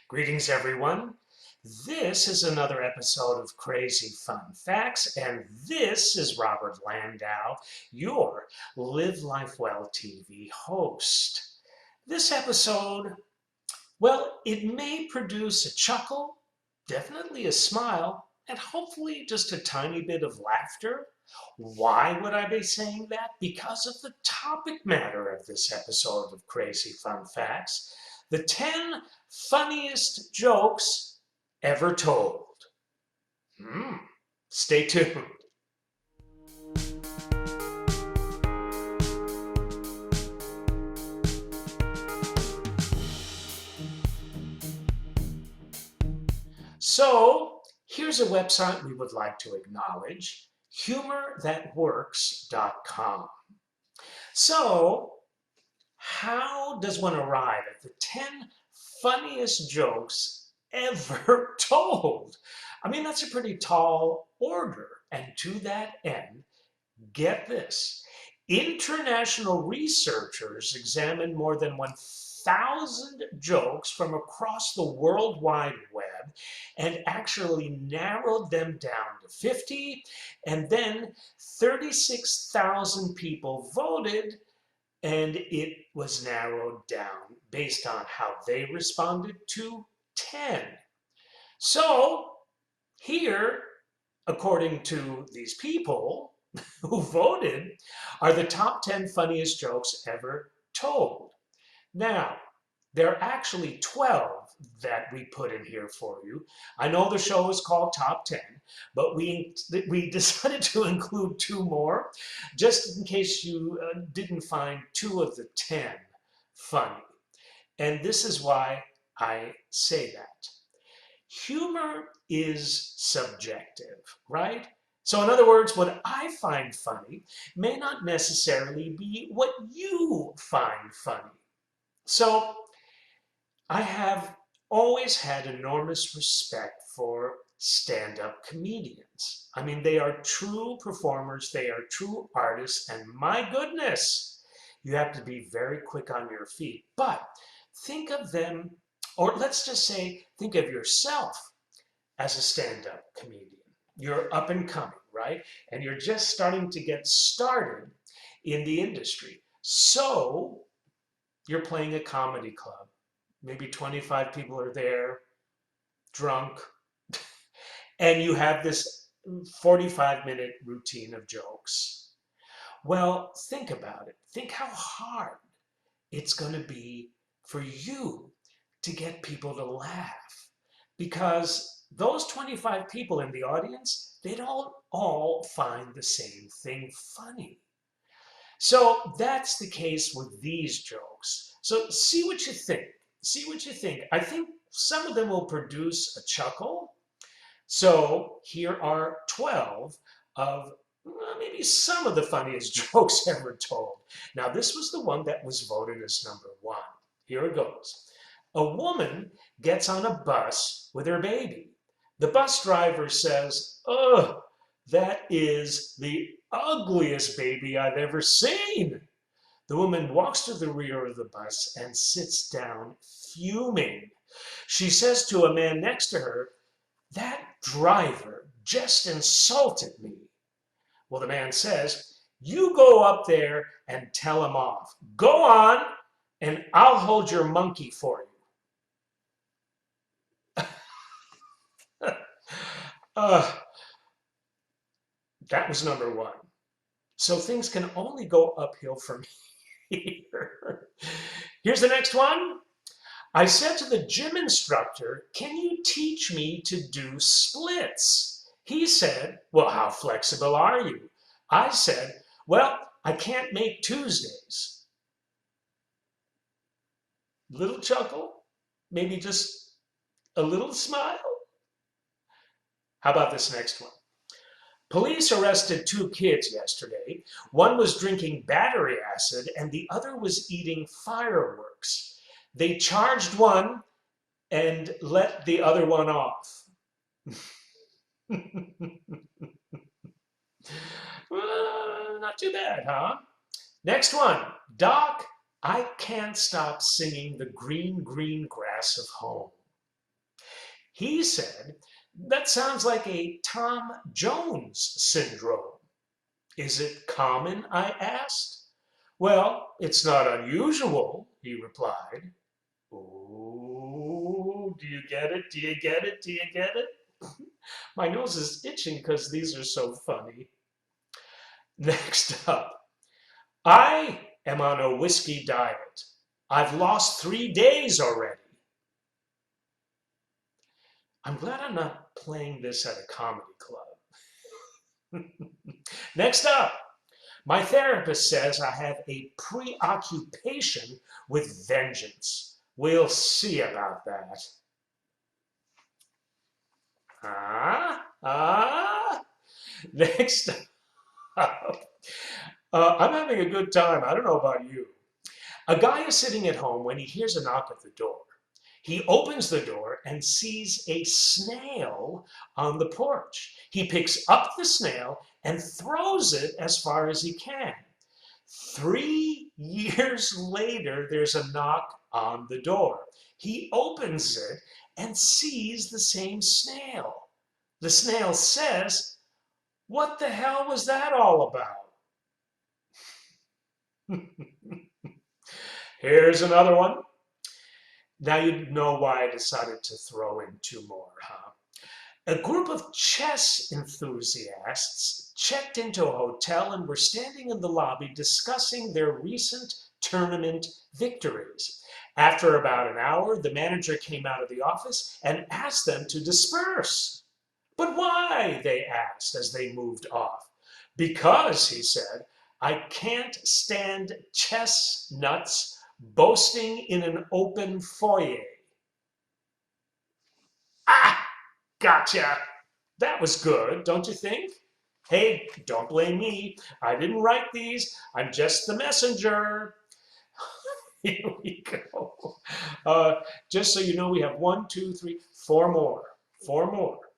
Greetings, everyone. This is another episode of Crazy Fun Facts, and this is Robert Landau, your Live Life Well TV host. This episode, well, it may produce a chuckle, definitely a smile, and hopefully just a tiny bit of laughter. Why would I be saying that? Because of the topic matter of this episode of Crazy Fun Facts. The 10 funniest jokes ever told. Stay tuned. So here's a website we would like to acknowledge, humorthatworks.com. So how does one arrive at the 10 funniest jokes ever told? I mean, that's a pretty tall order. And to that end, get this. International researchers examined more than 1,000 jokes from across the World Wide Web and actually narrowed them down to 50, and then 36,000 people voted, and it was narrowed down based on how they responded to 10. So here, according to these people who voted, are the top 10 funniest jokes ever told. Now, there are actually 12 that we put in here for you. I know the show is called Top 10, but we decided to include two more, just in case you didn't find two of the 10 funny. And this is why I say that. Humor is subjective, right? So in other words, what I find funny may not necessarily be what you find funny. So I have always had enormous respect for stand-up comedians. I mean, they are true performers, they are true artists, and my goodness, you have to be very quick on your feet. But think of them, or let's just say, think of yourself as a stand-up comedian. You're up and coming, right? And you're just starting to get started in the industry. So you're playing a comedy club. Maybe 25 people are there, drunk, and you have this 45-minute routine of jokes. Well, think about it. Think how hard it's going to be for you to get people to laugh, because those 25 people in the audience, they don't all find the same thing funny. So that's the case with these jokes. So see what you think. See what you think. I think some of them will produce a chuckle. So here are 12 of maybe some of the funniest jokes ever told. Now, this was the one that was voted as number one. Here it goes. A woman gets on a bus with her baby. The bus driver says, "Ugh, that is the ugliest baby I've ever seen." The woman walks to the rear of the bus and sits down, fuming. She says to a man next to her, "That driver just insulted me." Well, the man says, "You go up there and tell him off. Go on, and I'll hold your monkey for you." That was number one. So things can only go uphill from here. Here's the next one. I said to the gym instructor, "Can you teach me to do splits?" He said, "Well, how flexible are you?" I said, "Well, I can't make Tuesdays." Little chuckle, maybe just a little smile. How about this next one? Police arrested two kids yesterday. One was drinking battery acid and the other was eating fireworks. They charged one and let the other one off. Well, not too bad, huh? Next one. Doc, I can't stop singing the green, green grass of home. He said, "That sounds like a Tom Jones syndrome." "Is it common?" I asked. "Well, it's not unusual," he replied. Ooh, do you get it? Do you get it? Do you get it? My nose is itching because these are so funny. Next up, I am on a whiskey diet. I've lost 3 days already. I'm glad I'm not playing this at a comedy club. Next up, my therapist says I have a preoccupation with vengeance. We'll see about that. Ah. Next up, I'm having a good time. I don't know about you. A guy is sitting at home when he hears a knock at the door. He opens the door and sees a snail on the porch. He picks up the snail and throws it as far as he can. 3 years later, there's a knock on the door. He opens it and sees the same snail. The snail says, "What the hell was that all about?" Here's another one. Now you know why I decided to throw in two more, huh? A group of chess enthusiasts checked into a hotel and were standing in the lobby discussing their recent tournament victories. After about an hour, the manager came out of the office and asked them to disperse. "But why?" they asked as they moved off. "Because," he said, "I can't stand chestnuts boasting in an open foyer." Ah, gotcha. That was good, don't you think? Hey, don't blame me. I didn't write these. I'm just the messenger. Here we go. Just so you know, we have one, two, three, four more. Four more.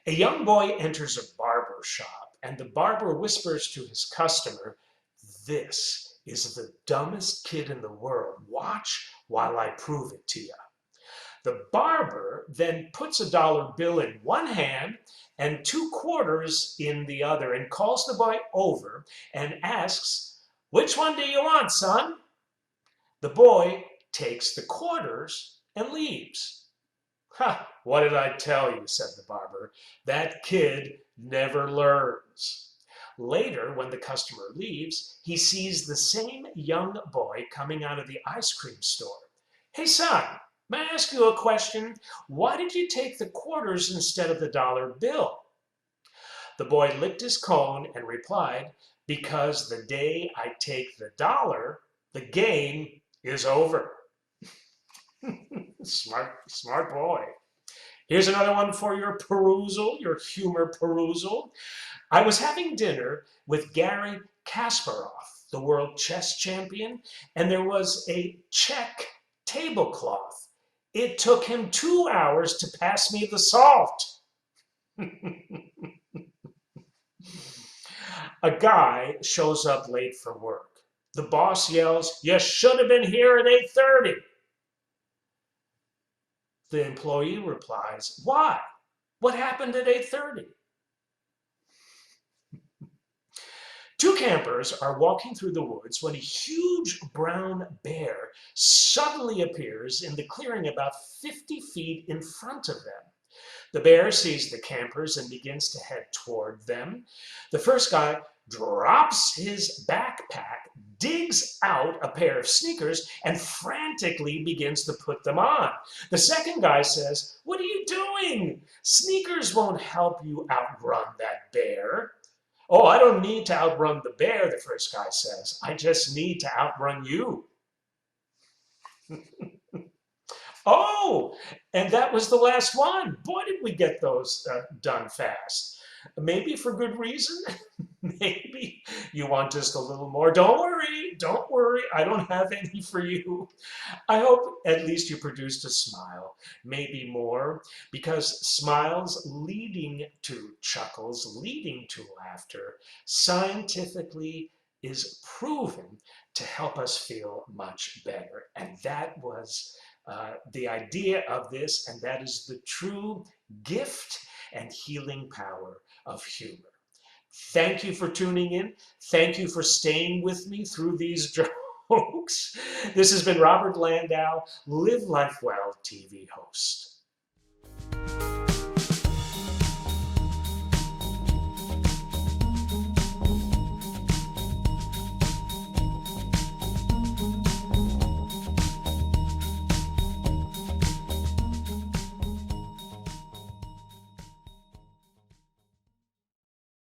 A young boy enters a barber shop, and the barber whispers to his customer, "This is the dumbest kid in the world. Watch while I prove it to you." The barber then puts a dollar bill in one hand and two quarters in the other and calls the boy over and asks, "Which one do you want, son?" The boy takes the quarters and leaves. "Ha, what did I tell you?" said the barber. "That kid never learns." Later, when the customer leaves, he sees the same young boy coming out of the ice cream store. "Hey, son, may I ask you a question? Why did you take the quarters instead of the dollar bill?" The boy licked his cone and replied, "Because the day I take the dollar, the game is over." Smart boy. Here's another one for your perusal, your humor perusal. I was having dinner with Garry Kasparov, the world chess champion, and there was a Czech tablecloth. It took him 2 hours to pass me the salt. A guy shows up late for work. The boss yells, "You should have been here at 8:30. The employee replies, "Why? What happened at 8:30? Two campers are walking through the woods when a huge brown bear suddenly appears in the clearing about 50 feet in front of them. The bear sees the campers and begins to head toward them. The first guy drops his backpack, digs out a pair of sneakers, and frantically begins to put them on. The second guy says, "What are you doing? Sneakers won't help you outrun that bear." "Oh, I don't need to outrun the bear," the first guy says. "I just need to outrun you." Oh, and that was the last one. Boy, did we get those done fast. Maybe for good reason. Maybe you want just a little more. Don't worry. Don't worry. I don't have any for you. I hope at least you produced a smile, maybe more, because smiles leading to chuckles, leading to laughter, scientifically is proven to help us feel much better. And that was the idea of this, and that is the true gift and healing power of humor. Thank you for tuning in. Thank you for staying with me through these jokes. This has been Robert Landau, Live Life Well TV host.